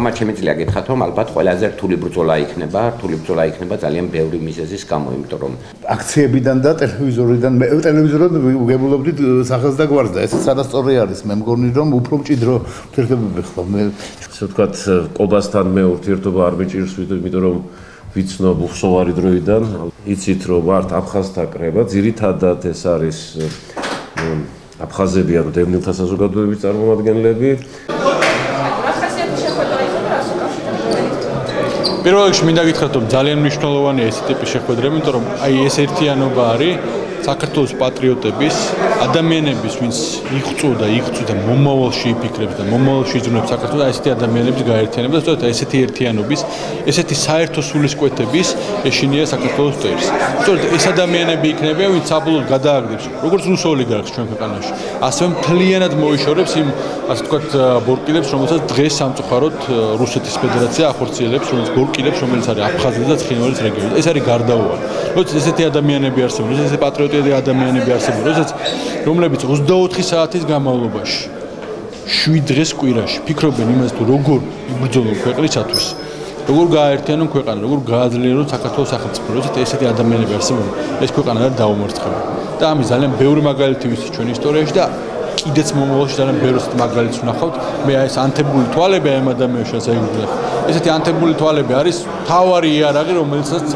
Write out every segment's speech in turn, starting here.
თამარ შემიძლია გითხრათ, რომ ალბათ ყველაზე რთული ბრძოლა იქნება ძალიან ბევრი მიზეზის გამო, იმიტომ რომ აქციებიდან და ტელევიზორიდან ტელევიზორად ვგებულობდით სახელს და გვარს და ეს სადასწორი არის. მე მგონი რომ უფრო მჭიდრო ურთიერთობები ხდება. მე ასე ვთქვათ, ყობასთან მე ურთიერთობა არ მიჭირს, იმიტომ რომ ვიცნობ უხსოვარი დროიდან. იცით რომ ვართ აფხაზთა კრება, ძირითადად ეს არის აფხაზები ანუ დევნილთა საზოგადოების წარმომადგენლები. პირველ რიგში მინდა გითხრათ, რომ ძალიან მნიშვნელოვანია ეს ტიპის შეხვედრები, იმიტომ რომ აი ეს ერთიანობა არის საქართველოს პატრიოტების, ადამიანების, ვინც იღწვოდა მომავალში იფიქრებს და მომავალში იზრუნებს საქართველოს, ესეთი ადამიანების გაერთიანება და სწორედ ესეთი ერთიანობის, ესეთი საერთო სულისკვეთების ეშინია საქართველოს მტერს. სწორედ ეს ადამიანები იქნებიან, ვინც საბოლოოდ გადააგდებს, როგორც რუს ოლიგარქს ჩვენ ქვეყანაში, ასევე მთლიანად მოიშორებს იმ, ასე ვთქვათ, ბორკილებს, რომელსაც დღეს სამწუხაროდ რუსეთის ფედერაცია ახორციელებს, რომელიც არის აფხაზეთის და ცხინვალის რეგიონი. ეს არის გარდაუვალი. როდესაც ესეთი ადამიანები არსებობენ, როდესაც ესეთი პატრიოტები ადამიანები არსებობენ, რომლებიც 24 საათის განმავლობაში 7 დღეს კვირაში ფიქრობენ იმას, თუ როგორ იბრძოლონ ქვეყნისათვის, როგორ გააერთიანონ ქვეყანა, როგორ გააძლიერონ საქართველოს სახელმწიფო, როდესაც ესეთი ადამიანები არსებობენ, ეს ქვეყანა არის დაუმარცხებელი. და ამის ძალიან ბევრი მაგალითი ვიცით ჩვენ ისტორიაში და კიდეც მომავალში ძალიან ბევრი მაგალითს ვნახავთ. მე ეს ანთებული თვალები ამ ადამიანებში აიგულდა. ესეთი ანთებული თვალები არის მთავარი იარაღი,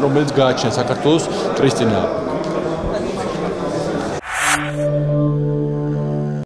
რომელიც გააჩნია საქართველოს მტრის წინააღმდეგ.